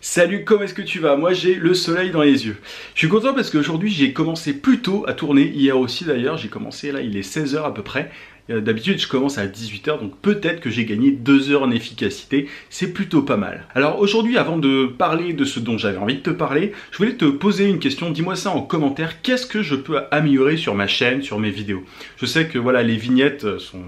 Salut, comment est-ce que tu vas? Moi j'ai le soleil dans les yeux. Je suis content parce qu'aujourd'hui j'ai commencé plus tôt à tourner, hier aussi d'ailleurs, j'ai commencé là, il est 16 h à peu près. D'habitude je commence à 18 h, donc peut-être que j'ai gagné 2 heures en efficacité, c'est plutôt pas mal. Alors aujourd'hui, avant de parler de ce dont j'avais envie de te parler, je voulais te poser une question, dis-moi ça en commentaire, qu'est-ce que je peux améliorer sur ma chaîne, sur mes vidéos? Je sais que voilà, les vignettes sont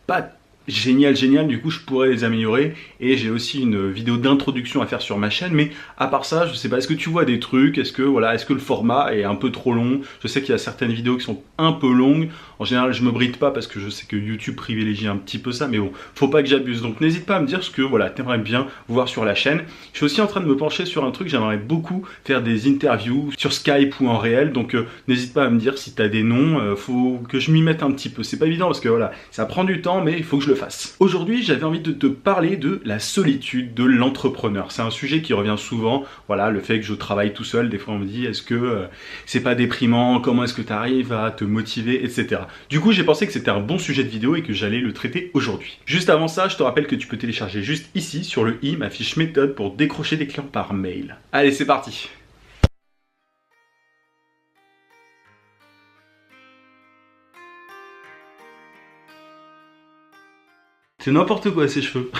pas génial, du coup je pourrais les améliorer et j'ai aussi une vidéo d'introduction à faire sur ma chaîne, mais à part ça, je sais pas, est-ce que tu vois des trucs, est-ce que le format est un peu trop long? Je sais qu'il y a certaines vidéos qui sont un peu longues, en général je me bride pas parce que je sais que YouTube privilégie un petit peu ça, mais bon, faut pas que j'abuse, donc n'hésite pas à me dire ce que t'aimerais bien voir sur la chaîne. Je suis aussi en train de me pencher sur un truc, j'aimerais beaucoup faire des interviews sur Skype ou en réel, donc n'hésite pas à me dire si tu as des noms, faut que je m'y mette un petit peu, c'est pas évident parce que voilà, ça prend du temps, mais il faut que je le fasse. Aujourd'hui, j'avais envie de te parler de la solitude de l'entrepreneur. C'est un sujet qui revient souvent. Voilà, le fait que je travaille tout seul, des fois on me dit est-ce que c'est pas déprimant, comment est-ce que tu arrives à te motiver, etc. Du coup, j'ai pensé que c'était un bon sujet de vidéo et que j'allais le traiter aujourd'hui. Juste avant ça, je te rappelle que tu peux télécharger juste ici sur le i ma fiche méthode pour décrocher des clients par mail. Allez, c'est parti. C'est n'importe quoi ces cheveux.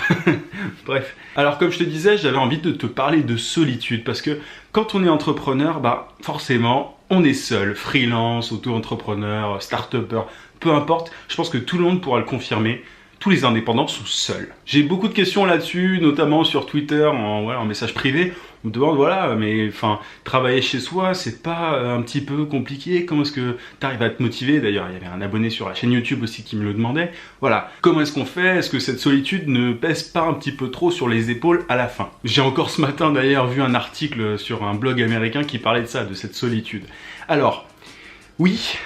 Bref. Alors comme je te disais, j'avais envie de te parler de solitude parce que quand on est entrepreneur, forcément, on est seul. Freelance, auto-entrepreneur, start-upper, peu importe. Je pense que tout le monde pourra le confirmer. Tous les indépendants sont seuls. J'ai beaucoup de questions là-dessus, notamment sur Twitter, en message privé. On me demande, mais travailler chez soi, c'est pas un petit peu compliqué? Comment est-ce que tu arrives à te motiver? D'ailleurs, il y avait un abonné sur la chaîne YouTube aussi qui me le demandait. Voilà, comment est-ce qu'on fait? Est-ce que cette solitude ne pèse pas un petit peu trop sur les épaules à la fin? J'ai encore ce matin d'ailleurs vu un article sur un blog américain qui parlait de ça, de cette solitude. Alors, oui,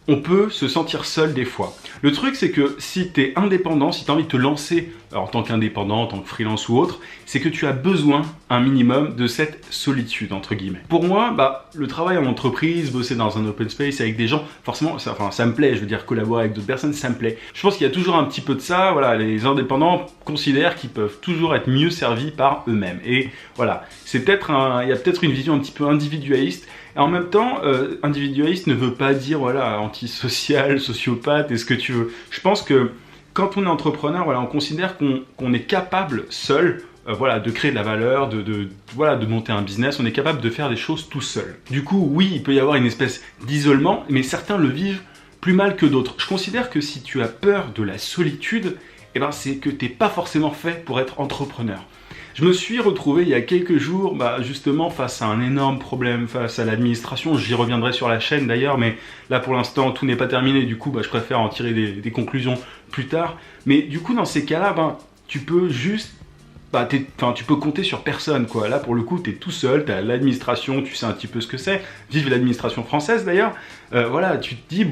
on peut se sentir seul des fois. Le truc, c'est que si tu es indépendant, si tu as envie de te lancer en tant qu'indépendant, en tant que freelance ou autre, c'est que tu as besoin un minimum de cette solitude, entre guillemets. Pour moi, le travail en entreprise, bosser dans un open space avec des gens, forcément, ça me plaît. Je veux dire, collaborer avec d'autres personnes, ça me plaît. Je pense qu'il y a toujours un petit peu de ça. Voilà, les indépendants considèrent qu'ils peuvent toujours être mieux servis par eux-mêmes. Et voilà, il y a peut-être une vision un petit peu individualiste. Et en même temps, individualiste ne veut pas dire antisocial, sociopathe, et ce que tu veux. Je pense que quand on est entrepreneur, on considère qu'on est capable seul, de créer de la valeur, de monter un business. On est capable de faire des choses tout seul. Du coup, oui, il peut y avoir une espèce d'isolement, mais certains le vivent plus mal que d'autres. Je considère que si tu as peur de la solitude, c'est que tu n'es pas forcément fait pour être entrepreneur. Je me suis retrouvé il y a quelques jours justement face à un énorme problème, face à l'administration. J'y reviendrai sur la chaîne d'ailleurs, mais là pour l'instant tout n'est pas terminé, du coup je préfère en tirer des conclusions plus tard. Mais du coup dans ces cas-là, tu peux juste... tu peux compter sur personne quoi. Là pour le coup tu es tout seul, tu as l'administration, tu sais un petit peu ce que c'est. Vive l'administration française d'ailleurs. Tu te dis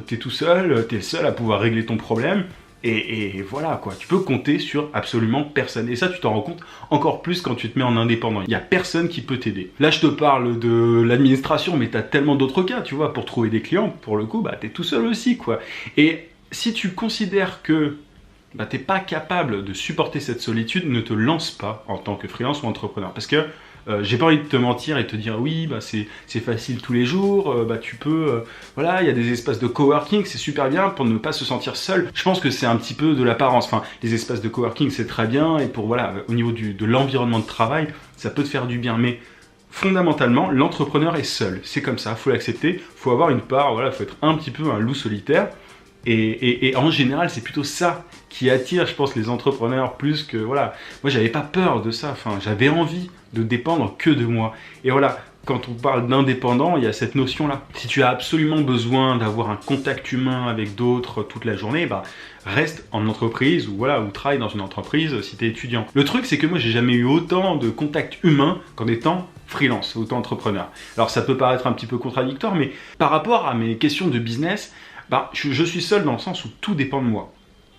tu es tout seul, tu es le seul à pouvoir régler ton problème. Et voilà quoi, tu peux compter sur absolument personne. Et ça, tu t'en rends compte encore plus quand tu te mets en indépendant. Il n'y a personne qui peut t'aider. Là, je te parle de l'administration, mais tu as tellement d'autres cas, tu vois, pour trouver des clients, pour le coup, tu es tout seul aussi, quoi. Et si tu considères que t'es pas capable de supporter cette solitude, ne te lance pas en tant que freelance ou entrepreneur. Parce que j'ai pas envie de te mentir et te dire oui, c'est facile tous les jours, tu peux, il y a des espaces de coworking, c'est super bien pour ne pas se sentir seul. Je pense que c'est un petit peu de l'apparence. Les espaces de coworking c'est très bien et pour au niveau de l'environnement de travail, ça peut te faire du bien. Mais fondamentalement, l'entrepreneur est seul. C'est comme ça, faut l'accepter. Faut avoir une part, faut être un petit peu un loup solitaire. Et en général, c'est plutôt ça qui attire, je pense, les entrepreneurs plus que, moi, j'avais pas peur de ça. J'avais envie de dépendre que de moi. Et quand on parle d'indépendant, il y a cette notion-là. Si tu as absolument besoin d'avoir un contact humain avec d'autres toute la journée, reste en entreprise ou travaille dans une entreprise si tu es étudiant. Le truc, c'est que moi, j'ai jamais eu autant de contact humain qu'en étant freelance, auto-entrepreneur. Alors, ça peut paraître un petit peu contradictoire, mais par rapport à mes questions de business, je suis seul dans le sens où tout dépend de moi.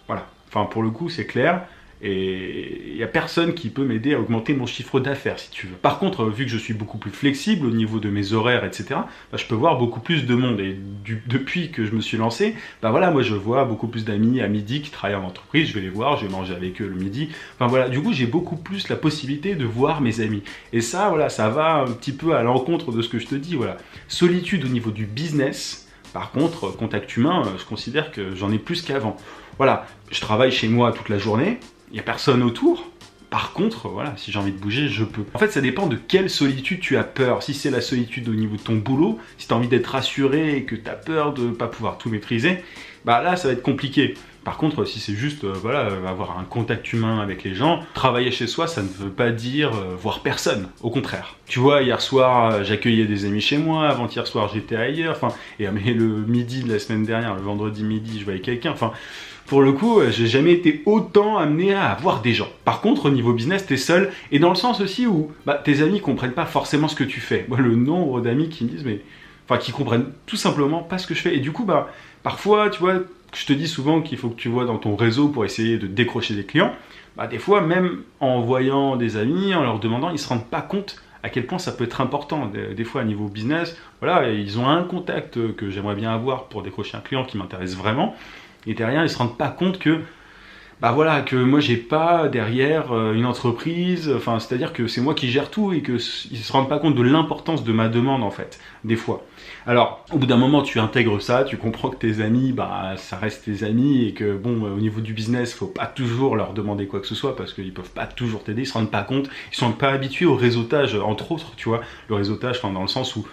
Voilà. Pour le coup, c'est clair. et il n'y a personne qui peut m'aider à augmenter mon chiffre d'affaires si tu veux. Par contre, vu que je suis beaucoup plus flexible au niveau de mes horaires, etc., bah, je peux voir beaucoup plus de monde. Et depuis que je me suis lancé, bah voilà, moi je vois beaucoup plus d'amis à midi qui travaillent en entreprise, je vais les voir, je vais manger avec eux le midi. Enfin voilà, du coup j'ai beaucoup plus la possibilité de voir mes amis. Et ça, voilà, ça va un petit peu à l'encontre de ce que je te dis, voilà. Solitude au niveau du business. Par contre, contact humain, je considère que j'en ai plus qu'avant. Voilà, je travaille chez moi toute la journée, il n'y a personne autour. Par contre, voilà, si j'ai envie de bouger, je peux. En fait, ça dépend de quelle solitude tu as peur. Si c'est la solitude au niveau de ton boulot, si tu as envie d'être rassuré et que tu as peur de ne pas pouvoir tout maîtriser, bah là, ça va être compliqué. Par contre, si c'est juste voilà, avoir un contact humain avec les gens, travailler chez soi, ça ne veut pas dire voir personne. Au contraire. Tu vois, hier soir, j'accueillais des amis chez moi. Avant-hier soir, j'étais ailleurs. Enfin, mais le midi de la semaine dernière, le vendredi midi, je voyais quelqu'un. Enfin, pour le coup, j'ai jamais été autant amené à voir des gens. Par contre, au niveau business, t'es seul. Et dans le sens aussi où tes amis comprennent pas forcément ce que tu fais. Moi, le nombre d'amis qui me disent, qui comprennent tout simplement pas ce que je fais. Et du coup, parfois, tu vois, je te dis souvent qu'il faut que tu vois dans ton réseau pour essayer de décrocher des clients. Des fois, même en voyant des amis, en leur demandant, ils se rendent pas compte à quel point ça peut être important. Des fois, à niveau business, voilà, ils ont un contact que j'aimerais bien avoir pour décrocher un client qui m'intéresse vraiment. Et derrière, ils se rendent pas compte que, que moi j'ai pas derrière une entreprise. Enfin, c'est-à-dire que c'est moi qui gère tout et que ils se rendent pas compte de l'importance de ma demande en fait. Des fois. Alors, au bout d'un moment, tu intègres ça, tu comprends que tes amis, ça reste tes amis et que au niveau du business, faut pas toujours leur demander quoi que ce soit parce qu'ils peuvent pas toujours t'aider. Ils se rendent pas compte. Ils sont pas habitués au réseautage, entre autres, tu vois, le réseautage, dans le sens où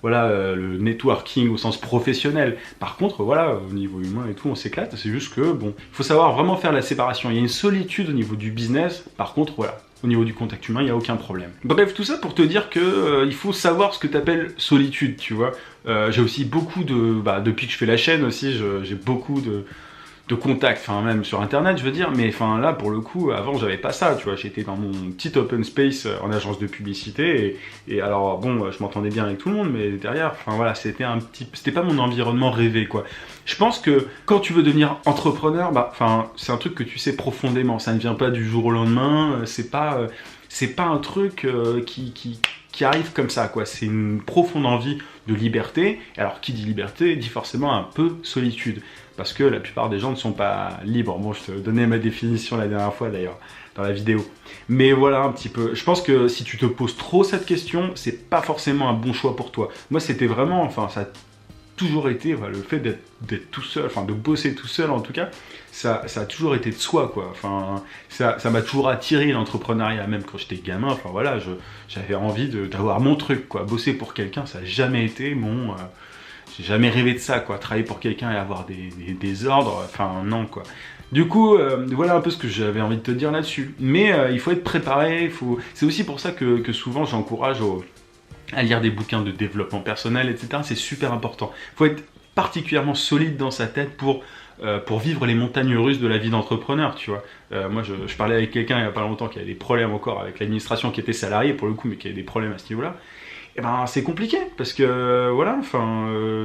voilà, le networking au sens professionnel. Par contre, voilà, au niveau humain et tout, on s'éclate. C'est juste que, il faut savoir vraiment faire la séparation. Il y a une solitude au niveau du business. Par contre, voilà, au niveau du contact humain, il n'y a aucun problème. Bref, tout ça pour te dire que il faut savoir ce que tu appelles solitude, tu vois. J'ai aussi beaucoup depuis que je fais la chaîne aussi, j'ai beaucoup de contact, enfin même sur internet je veux dire, mais là pour le coup avant j'avais pas ça, tu vois, j'étais dans mon petit open space en agence de publicité et alors je m'entendais bien avec tout le monde, mais derrière, voilà, c'était pas mon environnement rêvé quoi. Je pense que quand tu veux devenir entrepreneur, c'est un truc que tu sais profondément, ça ne vient pas du jour au lendemain, c'est pas un truc qui arrive comme ça, quoi. C'est une profonde envie de liberté. Alors, qui dit liberté, dit forcément un peu solitude. Parce que la plupart des gens ne sont pas libres. Bon, je te donnais ma définition la dernière fois, d'ailleurs, dans la vidéo. Mais voilà, un petit peu. Je pense que si tu te poses trop cette question, c'est pas forcément un bon choix pour toi. Moi, c'était vraiment, ça a toujours été, le fait d'être tout seul, de bosser tout seul en tout cas, ça a toujours été de soi quoi. Ça m'a toujours attiré l'entrepreneuriat, même quand j'étais gamin. Voilà, j'avais envie d'avoir mon truc quoi. Bosser pour quelqu'un, ça n'a jamais été mon. J'ai jamais rêvé de ça quoi. Travailler pour quelqu'un et avoir des ordres, non quoi. Du coup, voilà un peu ce que j'avais envie de te dire là-dessus. Mais il faut être préparé. C'est aussi pour ça que souvent j'encourage à lire des bouquins de développement personnel, etc. C'est super important. Il faut être particulièrement solide dans sa tête pour vivre les montagnes russes de la vie d'entrepreneur, tu vois. Moi, je parlais avec quelqu'un il n'y a pas longtemps qui avait des problèmes encore avec l'administration, qui était salarié pour le coup, mais qui avait des problèmes à ce niveau-là. Et c'est compliqué, parce que, voilà,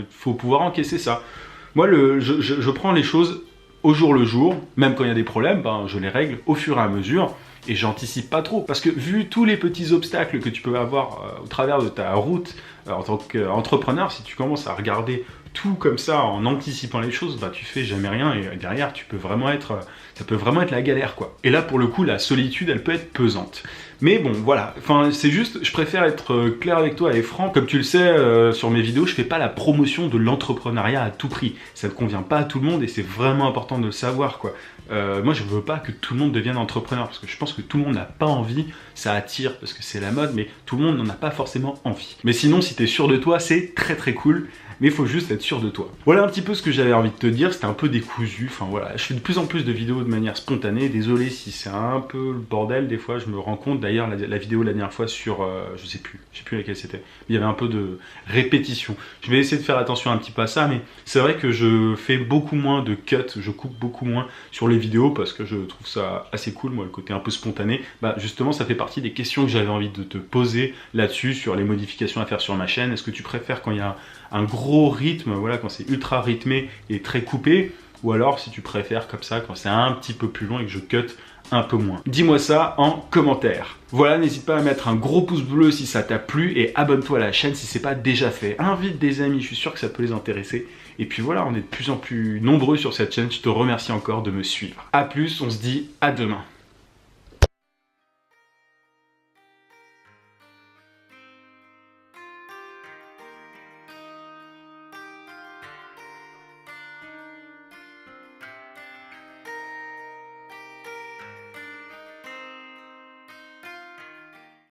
faut pouvoir encaisser ça. Moi, je prends les choses au jour le jour, même quand il y a des problèmes, je les règle au fur et à mesure. Et j'anticipe pas trop, parce que vu tous les petits obstacles que tu peux avoir au travers de ta route en tant qu'entrepreneur, si tu commences à regarder tout comme ça en anticipant les choses, tu fais jamais rien et derrière ça peut vraiment être la galère quoi. Et là pour le coup la solitude elle peut être pesante. Mais bon voilà, c'est juste, je préfère être clair avec toi et franc. Comme tu le sais sur mes vidéos, je fais pas la promotion de l'entrepreneuriat à tout prix. Ça ne convient pas à tout le monde et c'est vraiment important de le savoir quoi. Moi je veux pas que tout le monde devienne entrepreneur parce que je pense que tout le monde n'a pas envie, ça attire parce que c'est la mode, mais tout le monde n'en a pas forcément envie. Mais sinon si t'es sûr de toi, c'est très très cool. Mais il faut juste être sûr de toi. Voilà un petit peu ce que j'avais envie de te dire, c'était un peu décousu, voilà, je fais de plus en plus de vidéos de manière spontanée, désolé si c'est un peu le bordel, des fois je me rends compte, d'ailleurs la vidéo la dernière fois sur, je sais plus laquelle c'était, mais il y avait un peu de répétition. Je vais essayer de faire attention un petit peu à ça, mais c'est vrai que je fais beaucoup moins de cuts, je coupe beaucoup moins sur les vidéos parce que je trouve ça assez cool, moi le côté un peu spontané, justement ça fait partie des questions que j'avais envie de te poser là-dessus, sur les modifications à faire sur ma chaîne. Est-ce que tu préfères quand il y a un gros rythme, voilà, quand c'est ultra rythmé et très coupé, ou alors si tu préfères comme ça, quand c'est un petit peu plus long et que je cut un peu moins. Dis-moi ça en commentaire. Voilà, n'hésite pas à mettre un gros pouce bleu si ça t'a plu et abonne-toi à la chaîne si c'est pas déjà fait. Invite des amis, je suis sûr que ça peut les intéresser. Et puis voilà, on est de plus en plus nombreux sur cette chaîne, je te remercie encore de me suivre. A plus, on se dit à demain.